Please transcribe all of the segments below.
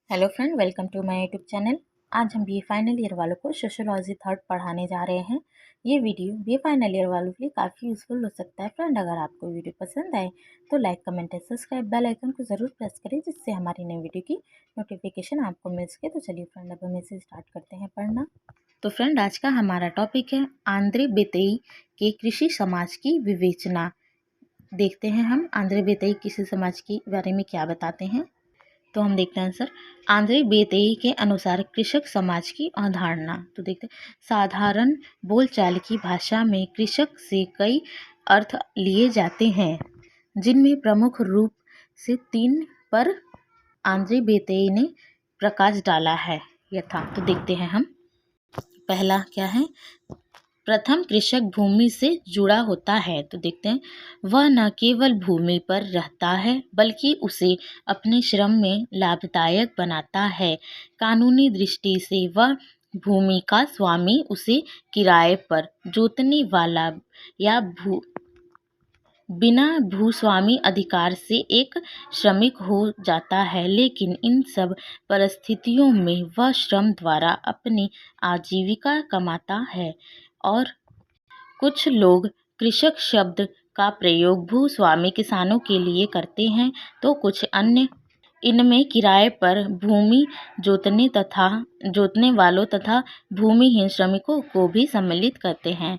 Hello friend, welcome to my YouTube channel. आज हम BA final year वालों को सोशियोलॉजी थर्ड पढ़ाने जा रहे हैं। ये वीडियो बीए फाइनल ईयर वालों के लिए काफ़ी यूजफुल हो सकता है। फ्रेंड, अगर आपको वीडियो पसंद आए तो लाइक, कमेंट और सब्सक्राइब बेल आइकन को ज़रूर प्रेस करें, जिससे हमारी नई वीडियो की नोटिफिकेशन आपको मिल सके। तो चलिए फ्रेंड, अब हम इसे स्टार्ट करते हैं पढ़ना। तो फ्रेंड, आज का हमारा टॉपिक है आंद्रे बेतेई के कृषि समाज की विवेचना। देखते हैं हम आंद्रे बेतेई कृषि समाज के बारे में क्या बताते हैं। तो हम देखते हैं आंसर। आंद्रे बेतेई के अनुसार कृषक समाज की अवधारणा। तो देखते हैं, साधारण बोलचाल की भाषा में कृषक से कई अर्थ लिए जाते हैं, जिनमें प्रमुख रूप से 3 पर आंद्रे बेतेई ने प्रकाश डाला है यथा। तो देखते हैं हम। पहला क्या है? प्रथम, कृषक भूमि से जुड़ा होता है। तो देखते हैं, वह न केवल भूमि पर रहता है बल्कि उसे अपने श्रम में लाभदायक बनाता है। कानूनी दृष्टि से वह भूमि का स्वामी उसे किराए पर जोतने वाला या बिना भूस्वामी अधिकार से एक श्रमिक हो जाता है, लेकिन इन सब परिस्थितियों में वह श्रम द्वारा अपनी आजीविका कमाता है। और कुछ लोग कृषक शब्द का प्रयोग भूस्वामी किसानों के लिए करते हैं, तो कुछ अन्य इनमें किराए पर भूमि जोतने वालों तथा भूमिहीन श्रमिकों को भी सम्मिलित करते हैं।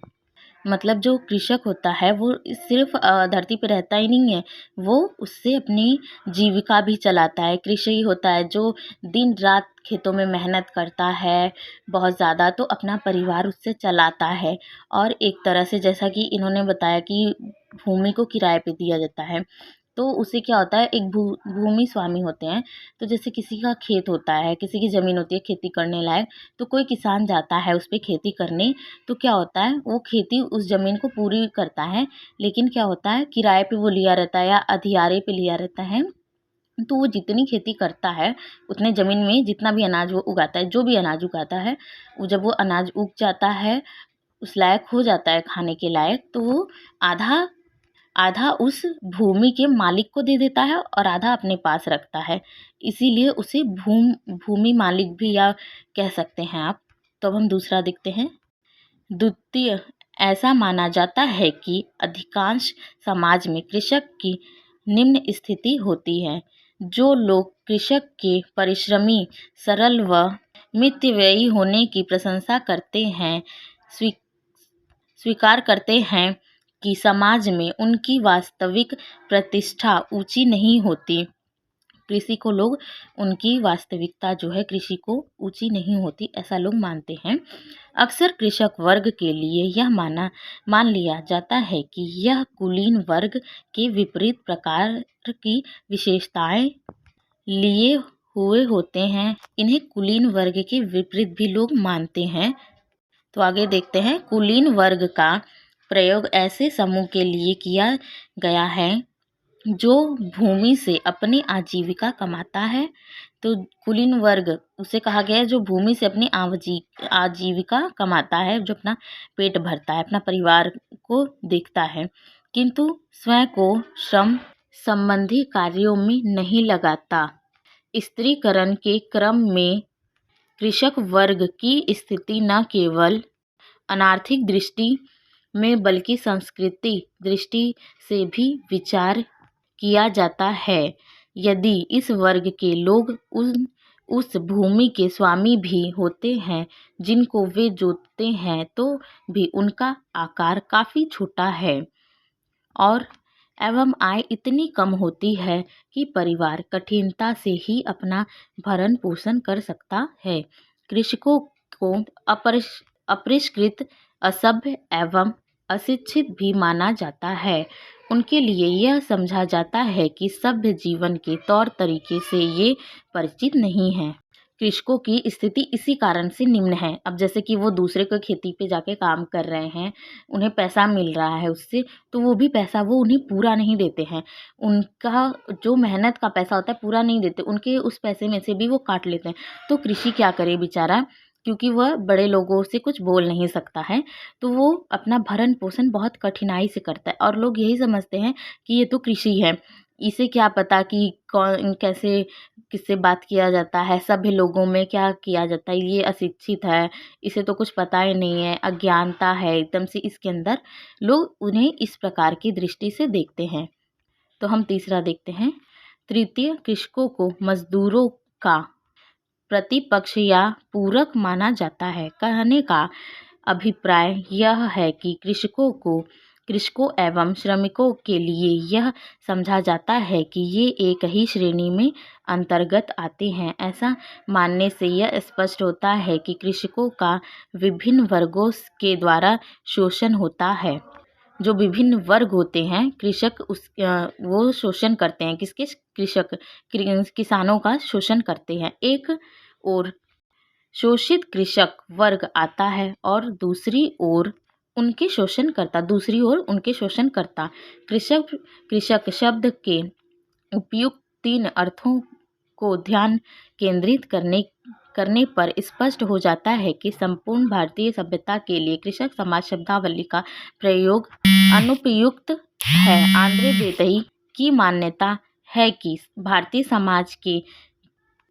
मतलब जो कृषक होता है वो सिर्फ धरती पर रहता ही नहीं है, वो उससे अपनी जीविका भी चलाता है। कृषि होता है जो दिन रात खेतों में मेहनत करता है बहुत ज़्यादा, तो अपना परिवार उससे चलाता है। और एक तरह से जैसा कि इन्होंने बताया कि भूमि को किराए पे दिया जाता है, तो उससे क्या होता है, एक भूमि स्वामी होते हैं। तो जैसे किसी का खेत होता है, किसी की ज़मीन होती है खेती करने लायक, तो कोई किसान जाता है उस पर खेती करने, तो क्या होता है, वो खेती उस ज़मीन को पूरी करता है, लेकिन क्या होता है, किराए पे वो लिया रहता है या अधियारे पे लिया रहता है। तो वो जितनी खेती करता है उतने ज़मीन में जितना भी अनाज वो उगाता है, जो भी अनाज उगाता है, वो जब वो अनाज उग जाता है, उस लायक हो जाता है खाने के लायक, तो वो आधा आधा उस भूमि के मालिक को दे देता है और आधा अपने पास रखता है। इसीलिए उसे भूमि मालिक भी या कह सकते हैं आप। तो अब हम दूसरा देखते हैं। द्वितीय, ऐसा माना जाता है कि अधिकांश समाज में कृषक की निम्न स्थिति होती है। जो लोग कृषक के परिश्रमी, सरल व मितव्ययी होने की प्रशंसा करते हैं, स्वीकार करते हैं कि समाज में उनकी वास्तविक प्रतिष्ठा ऊंची नहीं होती। कृषि को लोग, उनकी वास्तविकता जो है कृषि को ऊंची नहीं होती, ऐसा लोग मानते हैं। अक्सर कृषक वर्ग के लिए यह मान लिया जाता है कि यह कुलीन वर्ग के विपरीत प्रकार की विशेषताएं लिए हुए होते हैं। इन्हें कुलीन वर्ग के विपरीत भी लोग मानते हैं। तो आगे देखते हैं। कुलीन वर्ग का प्रयोग ऐसे समूह के लिए किया गया है जो भूमि से अपनी आजीविका कमाता है। तो कुलीन वर्ग उसे कहा गया है जो भूमि से अपनी आजीविका कमाता है, जो अपना पेट भरता है, अपना परिवार को देखता है, किंतु स्वयं को श्रम संबंधी कार्यों में नहीं लगाता। स्त्रीकरण के क्रम में कृषक वर्ग की स्थिति न केवल अनार्थिक दृष्टि में बल्कि सांस्कृतिक दृष्टि से भी विचार किया जाता है। यदि इस वर्ग के लोग उस भूमि के स्वामी भी होते हैं जिनको वे जोतते हैं, तो भी उनका आकार काफ़ी छोटा है और एवं आय इतनी कम होती है कि परिवार कठिनता से ही अपना भरण पोषण कर सकता है। कृषकों को अपरिष्कृत, असभ्य एवं अशिक्षित भी माना जाता है। उनके लिए यह समझा जाता है कि सभ्य जीवन के तौर तरीके से ये परिचित नहीं है। कृषकों की स्थिति इसी कारण से निम्न है। अब जैसे कि वो दूसरे को खेती पे जाके काम कर रहे हैं, उन्हें पैसा मिल रहा है उससे, तो वो भी पैसा वो उन्हें पूरा नहीं देते हैं। उनका जो मेहनत का पैसा होता है पूरा नहीं देते, उनके उस पैसे में से भी वो काट लेते हैं। तो कृषि क्या करे बेचारा, क्योंकि वह बड़े लोगों से कुछ बोल नहीं सकता है, तो वो अपना भरण पोषण बहुत कठिनाई से करता है। और लोग यही समझते हैं कि ये तो कृषि है, इसे क्या पता कि कौन कैसे किससे बात किया जाता है, सभी लोगों में क्या किया जाता है, ये अशिक्षित है, इसे तो कुछ पता ही नहीं है, अज्ञानता है एकदम से इसके अंदर, लोग उन्हें इस प्रकार की दृष्टि से देखते हैं। तो हम तीसरा देखते हैं, तृतीय कृषकों को मजदूरों का प्रतिपक्ष या पूरक माना जाता है। कहने का अभिप्राय यह है कि कृषकों एवं श्रमिकों के लिए यह समझा जाता है कि ये एक ही श्रेणी में अंतर्गत आते हैं। ऐसा मानने से यह स्पष्ट होता है कि कृषकों का विभिन्न वर्गों के द्वारा शोषण होता है। जो विभिन्न वर्ग होते हैं कृषक वो शोषण करते हैं, किसके? किसानों का शोषण करते हैं। एक और शोषित कृषक वर्ग आता है और दूसरी ओर उनके शोषणकर्ता। कृषक शब्द के उपयुक्त 3 अर्थों को ध्यान केंद्रित करने पर स्पष्ट हो जाता है कि संपूर्ण भारतीय सभ्यता के लिए कृषक समाज शब्दावली का प्रयोग अनुपयुक्त है। आंद्रे बेतई की मान्यता है कि भारतीय समाज के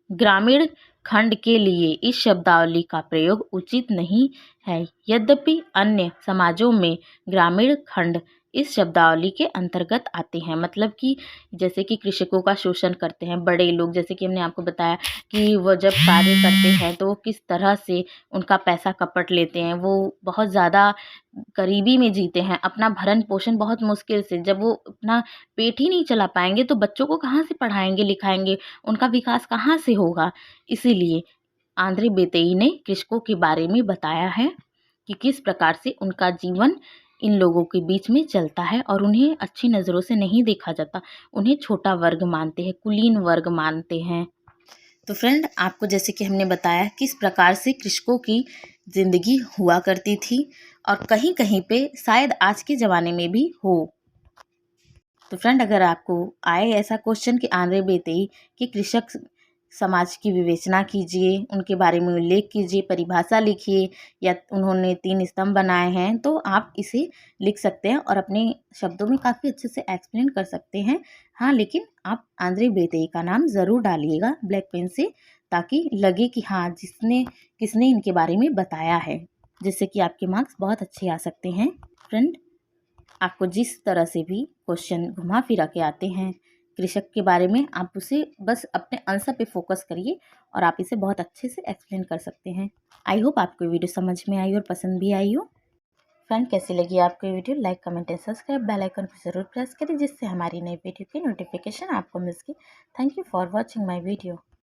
ग्रामीण खंड के लिए इस शब्दावली का प्रयोग उचित नहीं है। यद्यपि अन्य समाजों में ग्रामीण खंड इस शब्दावली के अंतर्गत आते हैं। मतलब कि जैसे कि कृषकों का शोषण करते हैं बड़े लोग, जैसे कि हमने आपको बताया कि वो जब कार्य करते हैं तो किस तरह से उनका पैसा कपट लेते हैं, वो बहुत ज़्यादा गरीबी में जीते हैं, अपना भरण पोषण बहुत मुश्किल से, जब वो अपना पेट ही नहीं चला पाएंगे तो बच्चों को कहाँ से पढ़ाएंगे लिखाएंगे, उनका विकास कहाँ से होगा। इसीलिए आंद्रे बेतेई ने कृषकों के बारे में बताया है कि किस प्रकार से उनका जीवन इन लोगों के बीच में चलता है और उन्हें अच्छी नज़रों से नहीं देखा जाता, उन्हें छोटा वर्ग मानते हैं, कुलीन वर्ग मानते हैं। तो फ्रेंड, आपको जैसे कि हमने बताया किस प्रकार से कृषकों की ज़िंदगी हुआ करती थी और कहीं कहीं पे शायद आज के ज़माने में भी हो। तो फ्रेंड, अगर आपको आए ऐसा क्वेश्चन कि आंद्रे बेतेई कि कृषक समाज की विवेचना कीजिए, उनके बारे में उल्लेख कीजिए, परिभाषा लिखिए, या उन्होंने 3 स्तंभ बनाए हैं, तो आप इसे लिख सकते हैं और अपने शब्दों में काफ़ी अच्छे से एक्सप्लेन कर सकते हैं। हाँ, लेकिन आप आंद्रे बेतेई का नाम ज़रूर डालिएगा ब्लैक पेन से, ताकि लगे कि हाँ किसने इनके बारे में बताया है, जिससे कि आपके मार्क्स बहुत अच्छे आ सकते हैं। फ्रेंड, आपको जिस तरह से भी क्वेश्चन घुमा फिरा के आते हैं कृषक के बारे में, आप उसे बस अपने आंसर पे फोकस करिए और आप इसे बहुत अच्छे से एक्सप्लेन कर सकते हैं। आई होप आपको वीडियो समझ में आई और पसंद भी आई हो। फ्रेंड, कैसी लगी आपको ये video? Like, comment and subscribe, bell icon को जरूर प्रेस करें जिससे हमारी नई वीडियो की नोटिफिकेशन आपको मिल सके। Thank you for watching my video.